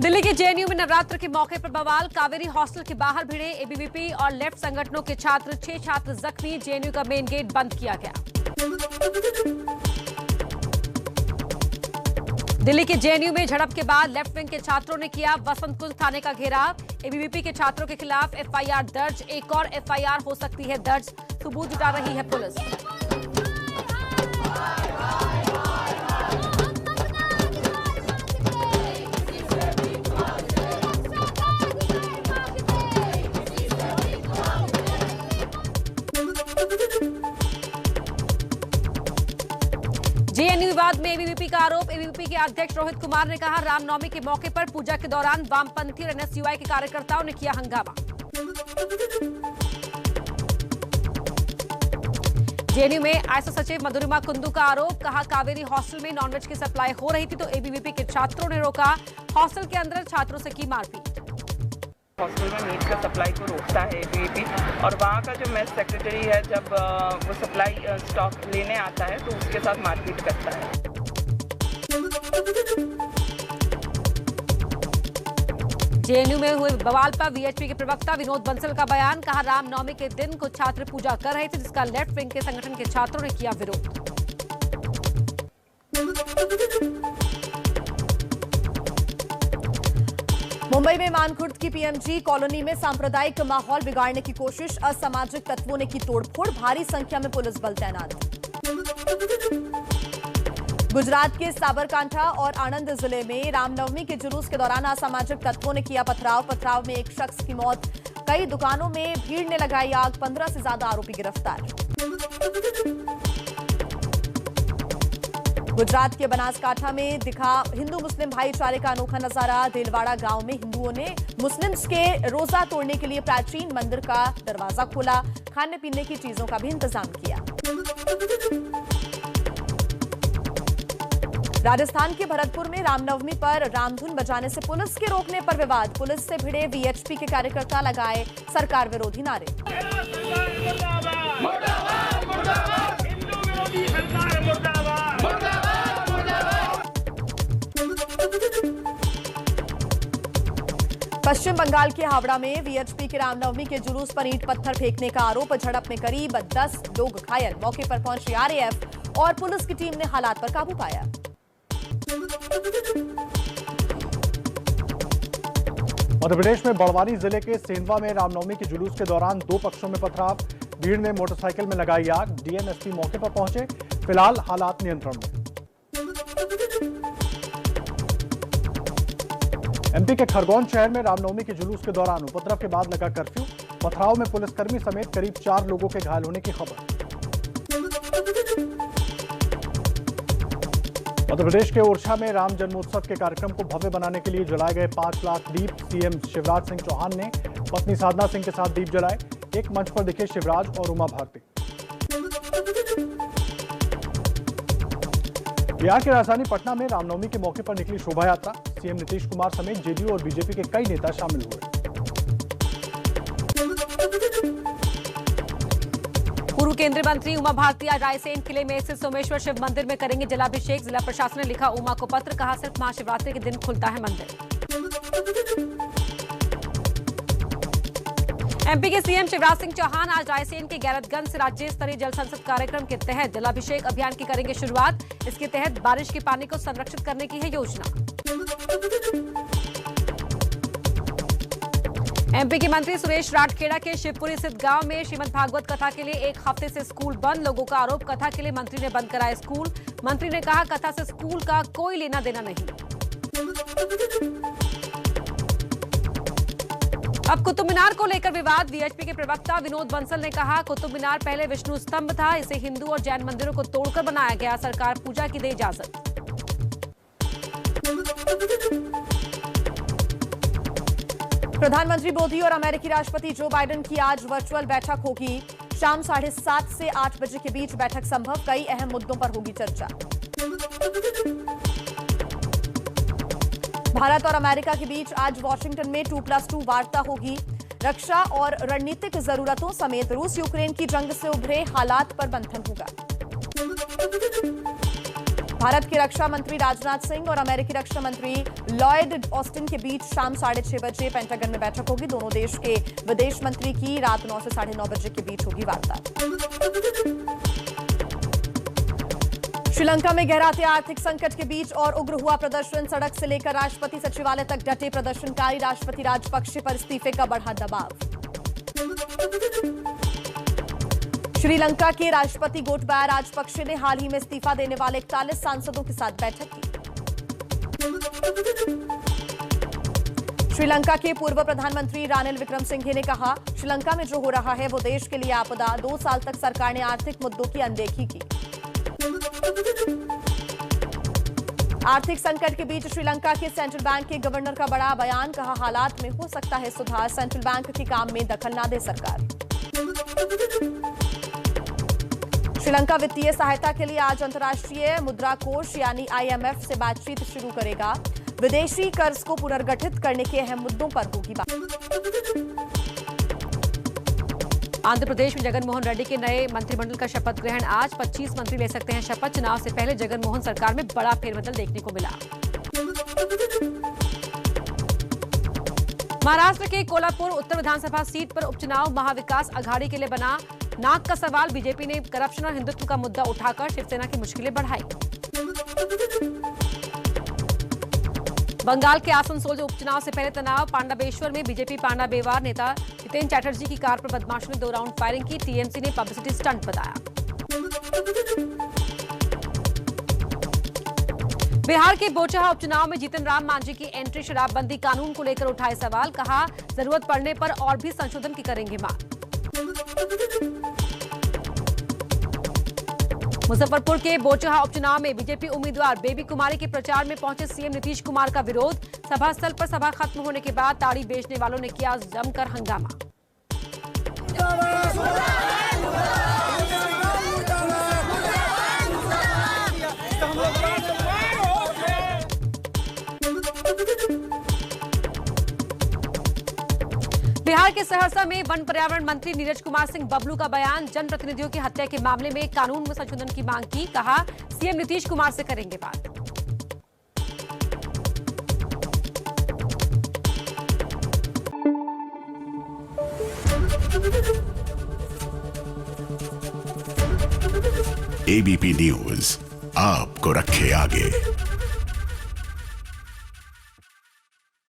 दिल्ली के जेएनयू में नवरात्र के मौके पर बवाल। कावेरी हॉस्टल के बाहर भिड़े एबीवीपी और लेफ्ट संगठनों के छात्र। 6 छात्र जख्मी। जेएनयू का मेन गेट बंद किया गया। दिल्ली के जेएनयू में झड़प के बाद लेफ्ट विंग के छात्रों ने किया वसंत कुंज थाने का घेराव। एबीवीपी के छात्रों के खिलाफ एफआईआर दर्ज। एक और एफआईआर हो सकती है दर्ज। सबूत जुटा रही है पुलिस। जेएनयू विवाद में एबीवीपी का आरोप। एबीवीपी के अध्यक्ष रोहित कुमार ने कहा, रामनवमी के मौके पर पूजा के दौरान वामपंथी और एनएसयूआई के कार्यकर्ताओं ने किया हंगामा। जेएनयू में आईएसओ सचिव मधुरिमा कुंदू का आरोप। कहा, कावेरी हॉस्टल में नॉनवेज की सप्लाई हो रही थी तो एबीवीपी के छात्रों ने रोका। हॉस्टल के अंदर छात्रों से की मारपीट। हॉस्टल में मीट का सप्लाई को रोकता है एबीवीपी और वहाँ का जो मेस सेक्रेटरी है जब वो सप्लाई स्टॉक लेने आता है तो उसके साथ मारपीट करता है। जेएनयू में हुए बवाल पर वीएचपी के प्रवक्ता विनोद बंसल का बयान। कहा, रामनवमी के दिन कुछ छात्र पूजा कर रहे थे जिसका लेफ्ट विंग के संगठन के छात्रों ने किया विरोध। मुंबई में मानखुर्द की पीएमजी कॉलोनी में सांप्रदायिक माहौल बिगाड़ने की कोशिश। असामाजिक तत्वों ने की तोड़फोड़। भारी संख्या में पुलिस बल तैनात। गुजरात के साबरकांठा और आणंद जिले में रामनवमी के जुलूस के दौरान असामाजिक तत्वों ने किया पथराव में एक शख्स की मौत। कई दुकानों में भीड़ ने लगाई आग। 15 से ज्यादा आरोपी गिरफ्तार। गुजरात के बनासकांठा में दिखा हिंदू मुस्लिम भाईचारे का अनोखा नजारा। देलवाड़ा गांव में हिंदुओं ने मुस्लिम्स के रोजा तोड़ने के लिए प्राचीन मंदिर का दरवाजा खोला। खाने पीने की चीजों का भी इंतजाम किया। राजस्थान के भरतपुर में रामनवमी पर रामधुन बजाने से पुलिस के रोकने पर विवाद। पुलिस से भिड़े वीएचपी के कार्यकर्ता लगाए सरकार विरोधी नारे। पश्चिम बंगाल के हावड़ा में वीएचपी के रामनवमी के जुलूस पर ईंट पत्थर फेंकने का आरोप। झड़प में करीब 10 लोग घायल। मौके पर पहुंची आरएएफ और पुलिस की टीम ने हालात पर काबू पाया। मध्य प्रदेश में बड़वानी जिले के सेंधवा में रामनवमी के जुलूस के दौरान 2 पक्षों में पथराव। भीड़ ने मोटरसाइकिल में लगाई आग। डीएम एसपी मौके पर पहुंचे। फिलहाल हालात नियंत्रण में। एमपी के खरगोन शहर में रामनवमी के जुलूस के दौरान उपद्रव के बाद लगा कर्फ्यू। पथराव में पुलिसकर्मी समेत करीब 4 लोगों के घायल होने की खबर। मध्य प्रदेश के ओरछा में राम जन्मोत्सव के कार्यक्रम को भव्य बनाने के लिए जलाए गए 5 लाख दीप। सीएम शिवराज सिंह चौहान ने पत्नी साधना सिंह के साथ दीप जलाए। एक मंच पर दिखे शिवराज और उमा भारती। बिहार की राजधानी पटना में रामनवमी के मौके पर निकली शोभा यात्रा। सीएम नीतीश कुमार समेत जेडीयू और बीजेपी के कई नेता शामिल हुए। पूर्व केंद्रीय मंत्री उमा भारती आज रायसेन किले में स्थित सोमेश्वर शिव मंदिर में करेंगे जलाभिषेक। जिला प्रशासन ने लिखा उमा को पत्र। कहा, सिर्फ महाशिवरात्रि के दिन खुलता है मंदिर। एमपी के सीएम शिवराज सिंह चौहान आज रायसेन के गैरतगंज से राज्य स्तरीय जल संसद कार्यक्रम के तहत जलाभिषेक अभियान की करेंगे शुरुआत। इसके तहत बारिश के पानी को संरक्षित करने की है योजना। एमपी के मंत्री सुरेश राठखेड़ा के शिवपुरी स्थित गांव में श्रीमद् भागवत कथा के लिए 1 हफ्ते से स्कूल बंद। लोगों का आरोप, कथा के लिए मंत्री ने बंद कराए स्कूल। मंत्री ने कहा, कथा से स्कूल का कोई लेना देना नहीं। अब कुतुब मीनार को लेकर विवाद। वीएचपी के प्रवक्ता विनोद बंसल ने कहा, कुतुब मीनार पहले विष्णु स्तंभ था। इसे हिंदू और जैन मंदिरों को तोड़कर बनाया गया। सरकार पूजा की दे इजाजत। प्रधानमंत्री मोदी और अमेरिकी राष्ट्रपति जो बाइडेन की आज वर्चुअल बैठक होगी। शाम 7:30 से 8 बजे के बीच बैठक संभव। कई अहम मुद्दों पर होगी चर्चा। भारत और अमेरिका के बीच आज वॉशिंगटन में 2+2 वार्ता होगी। रक्षा और रणनीतिक जरूरतों समेत रूस यूक्रेन की जंग से उभरे हालात पर मंथन होगा। भारत के रक्षा मंत्री राजनाथ सिंह और अमेरिकी रक्षा मंत्री लॉयड ऑस्टिन के बीच शाम 6:30 बजे पेंटागन में बैठक होगी। दोनों देश के विदेश मंत्री की रात 9 से 9:30 बजे के बीच होगी वार्ता। श्रीलंका में गहराते आर्थिक संकट के बीच और उग्र हुआ प्रदर्शन। सड़क से लेकर राष्ट्रपति सचिवालय तक डटे प्रदर्शनकारी। राष्ट्रपति राजपक्षे पर इस्तीफे का बढ़ा दबाव। श्रीलंका के राष्ट्रपति गोटबाया राजपक्षे ने हाल ही में इस्तीफा देने वाले 41 सांसदों के साथ बैठक की। श्रीलंका के पूर्व प्रधानमंत्री रानिल विक्रमसिंघे ने कहा, श्रीलंका में जो हो रहा है वो देश के लिए आपदा। 2 साल तक सरकार ने आर्थिक मुद्दों की अनदेखी की। आर्थिक संकट के बीच श्रीलंका के सेंट्रल बैंक के गवर्नर का बड़ा बयान। कहा, हालात में हो सकता है सुधार। सेंट्रल बैंक के काम में दखल ना दे सरकार। श्रीलंका वित्तीय सहायता के लिए आज अंतर्राष्ट्रीय मुद्रा कोष यानी IMF से बातचीत शुरू करेगा। विदेशी कर्ज को पुनर्गठित करने के अहम मुद्दों पर होगी बात। आंध्र प्रदेश में जगन मोहन रेड्डी के नए मंत्रिमंडल का शपथ ग्रहण आज। 25 मंत्री ले सकते हैं शपथ। चुनाव से पहले जगन मोहन सरकार में बड़ा फेरबदल देखने को मिला। महाराष्ट्र के कोल्हापुर उत्तर विधानसभा सीट पर उपचुनाव। महाविकास अघाड़ी के लिए बना नाक का सवाल। बीजेपी ने करप्शन और हिंदुत्व का मुद्दा उठाकर शिवसेना की मुश्किलें बढ़ाई। बंगाल के आसनसोल उपचुनाव से पहले तनाव। पांडाबेश्वर में बीजेपी पांडा बेवार नेता जितेंद्र चैटर्जी की कार पर बदमाशों ने 2 राउंड फायरिंग की। टीएमसी ने पब्लिसिटी स्टंट बताया। बिहार के बोचहा उपचुनाव में जीतन राम मांझी की एंट्री। शराबबंदी कानून को लेकर उठाए सवाल। कहा, जरूरत पड़ने पर और भी संशोधन की करेंगे मांग। मुजफ्फरपुर के बोचहा उपचुनाव में बीजेपी उम्मीदवार बेबी कुमारी के प्रचार में पहुंचे सीएम नीतीश कुमार का विरोध। सभा स्थल पर सभा खत्म होने के बाद ताड़ी बेचने वालों ने किया जमकर हंगामा। बिहार के सहरसा में वन पर्यावरण मंत्री नीरज कुमार सिंह बबलू का बयान। जनप्रतिनिधियों की हत्या के मामले में कानून में संशोधन की मांग की। कहा, सीएम नीतीश कुमार से करेंगे बात। ABP न्यूज आपको रखे आगे।